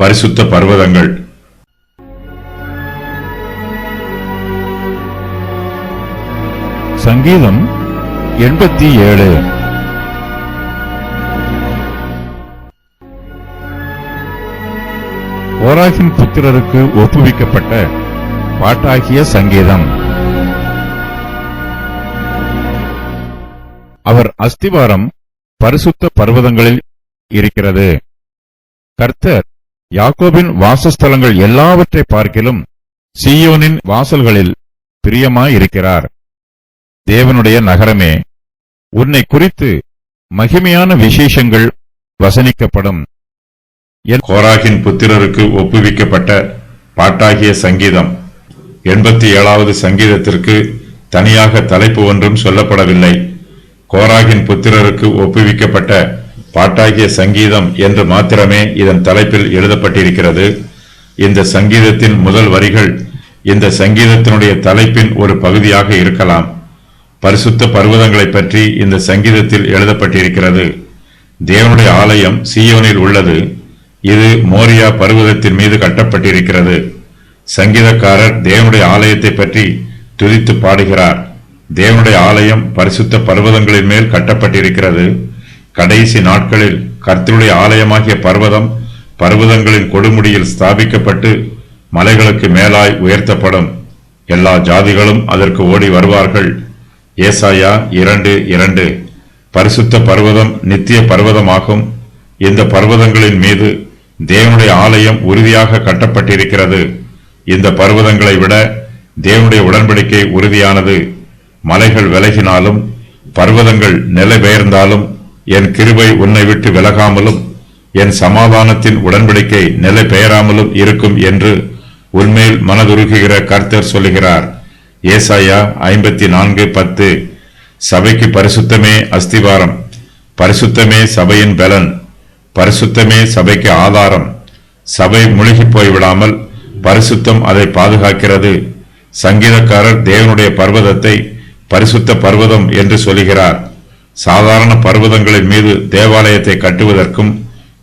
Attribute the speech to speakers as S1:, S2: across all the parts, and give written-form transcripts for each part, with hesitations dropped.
S1: பரிசுத்த பர்வதங்கள்.
S2: சங்கீதம் 87. கோராகின் புத்திரருக்கு ஒப்புவிக்கப்பட்ட பாட்டாகிய சங்கீதம். அவர் அஸ்திவாரம் பரிசுத்த பர்வதங்களில் இருக்கிறது. கர்த்தர் யாக்கோபின் வாசஸ்தலங்கள் எல்லாவற்றை பார்க்கிலும் சீயோனின் வாசல்களில் பிரியமாயிருக்கிறார். தேவனுடைய நகரமே, உன்னை குறித்து மகிமையான விசேஷங்கள் வசனிக்கப்படும்.
S1: கோராகின் புத்திரருக்கு ஒப்புவிக்கப்பட்ட பாட்டாகிய சங்கீதம். 87வது சங்கீதத்திற்கு தனியாக தலைப்பு ஒன்றும் சொல்லப்படவில்லை. கோராகின் புத்திரருக்கு ஒப்புவிக்கப்பட்ட பாட்டாகிய சங்கீதம் என்று மாத்திரமே இதன் தலைப்பில் எழுதப்பட்டிருக்கிறது. இந்த சங்கீதத்தின் முதல் வரிகள் இந்த சங்கீதத்தினுடைய தலைப்பின் ஒரு பகுதியாக இருக்கலாம். பரிசுத்த பர்வதங்களை பற்றி இந்த சங்கீதத்தில் எழுதப்பட்டிருக்கிறது. தேவனுடைய ஆலயம் சீயோனில் உள்ளது. இது மோரியா பர்வதத்தின் மீது கட்டப்பட்டிருக்கிறது. சங்கீதக்காரர் தேவனுடைய ஆலயத்தை பற்றி துதித்து பாடுகிறார். தேவனுடைய ஆலயம் பரிசுத்த பர்வதங்களின் மேல் கட்டப்பட்டிருக்கிறது. கடைசி நாட்களில் கர்த்தருடைய ஆலயமாகிய பர்வதம் பர்வதங்களின் கொடுமுடியில் ஸ்தாபிக்கப்பட்டு மலைகளுக்கு மேலாய் உயர்த்தப்படும். எல்லா ஜாதிகளும் அதற்கு ஓடி வருவார்கள். ஏசாயா 2:2. பரிசுத்த பர்வதம் நித்திய பர்வதமாகும். இந்த பர்வதங்களின் மீது தேவனுடைய ஆலயம் உறுதியாக கட்டப்பட்டிருக்கிறது. இந்த பர்வதங்களை விட தேவனுடைய உடன்படிக்கை உறுதியானது. மலைகள் விலகினாலும் பர்வதங்கள் நிலை பெயர்ந்தாலும் என் கிருபை உன்னை விட்டு விலகாமலும் என் சமாதானத்தின் உடன்படிக்கை நிலை பெயராமலும் இருக்கும் என்று உன்மேல் மனதுருகுகிற கர்த்தர் சொல்லுகிறார். ஏசாயா 54:10. சபைக்கு பரிசுத்தமே அஸ்திவாரம், பரிசுத்தமே சபையின் பலன், பரிசுத்தமே சபைக்கு ஆதாரம். சபை முழுகி போய்விடாமல் பரிசுத்தம் அதை பாதுகாக்கிறது. சங்கீதக்காரர் தேவனுடைய பர்வதத்தை பரிசுத்த பர்வதம் என்று சொல்லுகிறார். சாதாரண பர்வதங்களின் மீது தேவாலயத்தை கட்டுவதற்கும்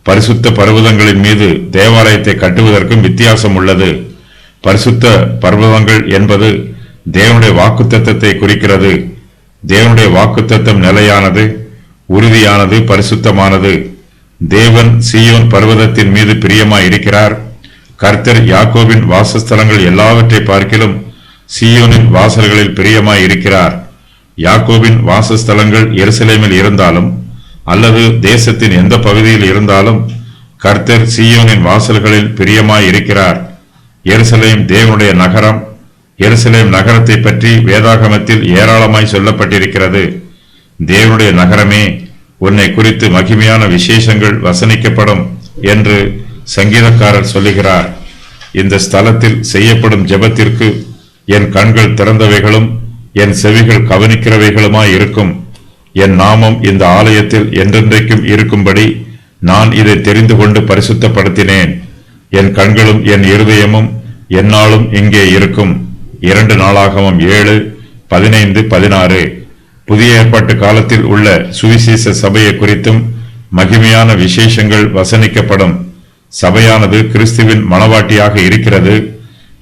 S1: பரிசுத்த பர்வதங்களின் மீது தேவாலயத்தை கட்டுவதற்கும் வித்தியாசம் உள்ளது. பரிசுத்த பர்வதங்கள் என்பது தேவனுடைய வாக்குத்தத்தத்தை குறிக்கிறது. தேவனுடைய வாக்குத்தத்தம் நிலையானது, உறுதியானது, பரிசுத்தமானது. தேவன் சீயோன் பர்வதத்தின் மீது பிரியமாய் இருக்கிறார். கர்த்தர் யாக்கோபின் வாசஸ்தலங்கள் எல்லாவற்றை பார்க்கிலும் சீயோனின் வாசல்களில் பிரியமாய் இருக்கிறார். யாக்கோபின் வாசஸ்தலங்கள் எருசலேமில் இருந்தாலும் அல்லது தேசத்தின் எந்த பகுதியில் இருந்தாலும் கர்த்தர் சீயோனின் வாசல்களில் பிரியமாய் இருக்கிறார். எருசலேம் தேவனுடைய நகரம். எருசலேம் நகரத்தை பற்றி வேதாகமத்தில் ஏராளமாய் சொல்லப்பட்டிருக்கிறது. தேவனுடைய நகரமே, உன்னை குறித்து மகிமையான விசேஷங்கள் வசனிக்கப்படும் என்று சங்கீதக்காரர் சொல்லுகிறார். இந்த ஸ்தலத்தில் செய்யப்படும் ஜெபத்திற்கு என் கண்கள் திறந்தவைகளும் என் செவிகள் கவனிக்கிறவைகளுமாய் இருக்கும். என் நாமம் இந்த ஆலயத்தில் என்றென்றைக்கும் இருக்கும்படி நான் இதை தெரிந்து கொண்டு பரிசுத்தப்படுத்தினேன். என் கண்களும் என் இருதயமும் என்னாலும் இங்கே இருக்கும். 2 நாளாகமம் 7:15-16. புதிய ஏற்பாட்டு காலத்தில் உள்ள சுவிசேஷ சபையை குறித்தும் மகிமையான விசேஷங்கள் வசனிக்கப்படும். சபையானது கிறிஸ்துவின் மணவாட்டியாக இருக்கிறது.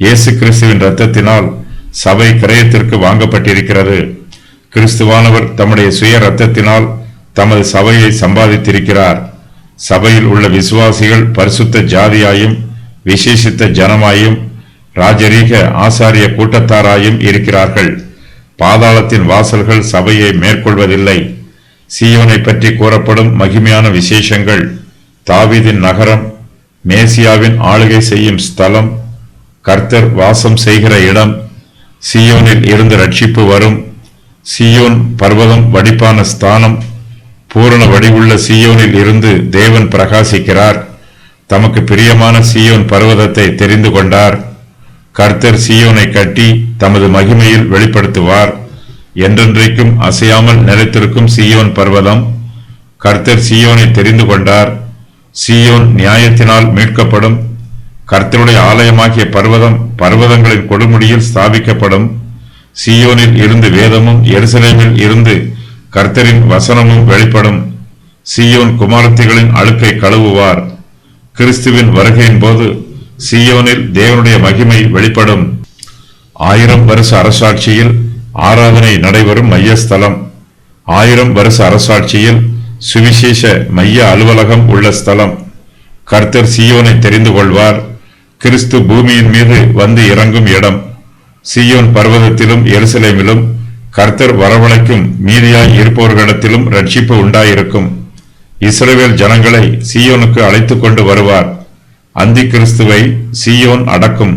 S1: இயேசு கிறிஸ்துவின் இரத்தத்தினால் சபை கிரயத்திற்கு வாங்கப்பட்டிருக்கிறது. கிறிஸ்துவானவர் தம்முடைய சுய இரத்தத்தினால் தமது சபையை சம்பாதித்திருக்கிறார். சபையில் உள்ள விசுவாசிகள் பரிசுத்த ஜாதியாயும் விசேஷித்த ஜனமாயும் ராஜரீக ஆசாரிய கூட்டத்தாராயும் இருக்கிறார்கள். பாதாளத்தின் வாசல்கள் சபையை மேற்கொள்வதில்லை. சீயோனை பற்றி கூறப்படும் மகிமையான விசேஷங்கள்: தாவீதின் நகரம், மேசியாவின் ஆளுகை செய்யும் ஸ்தலம், கர்த்தர் வாசம் செய்கிற இடம், சீயோனில் இருந்து ரட்சிப்பு வரும், சீயோன் பர்வதம் வடிப்பான ஸ்தானம், பூரண வடிவுள்ள சீயோனில் இருந்து தேவன் பிரகாசிக்கிறார். தமக்கு பிரியமான சீயோன் பர்வதத்தை தெரிந்து கொண்டார். கர்த்தர் சீயோனை கட்டி தமது மகிமையில் வெளிப்படுத்துவார். என்றென்றைக்கும் அசையாமல் நிலைத்திருக்கும் சீயோன் பர்வதம். கர்த்தர் சீயோனை தெரிந்து கொண்டார். சீயோன் நியாயத்தினால் மீட்கப்படும். கர்த்தருடைய ஆலயமாகிய பர்வதம் பர்வதங்களின் கொடுமுடியில் ஸ்தாபிக்கப்படும். சீயோனில் இருந்து வேதமும் எருசலேமில் இருந்து கர்த்தரின் வசனமும் வெளிப்படும். சீயோன் குமாரத்திகளின் அழுக்கை கழுவுவார். கிறிஸ்துவின் வருகையின் போது சீயோனில் தேவனுடைய மகிமை வெளிப்படும். 1000 வருஷ அரசாட்சியில் ஆராதனை நடைபெறும் மையஸ்தலம். 1000 வருஷ அரசாட்சியில் சுவிசேஷ மைய அலுவலகம் உள்ள ஸ்தலம். கர்த்தர் சீயோனை தெரிந்து கொள்வார். கிறிஸ்து பூமியின் மீது வந்து இறங்கும் இடம். சீயோன் பர்வதத்திலும் எருசலேமிலும் கர்த்தர் வரவழைக்கும் மீதியாய் இருப்பவர்களிடத்திலும் ரட்சிப்பு உண்டாயிருக்கும். இஸ்ரவேல் ஜனங்களை சீயோனுக்கு அழைத்துக் கொண்டு வருவார். அந்தி கிறிஸ்துவை சீயோன் அடக்கும்.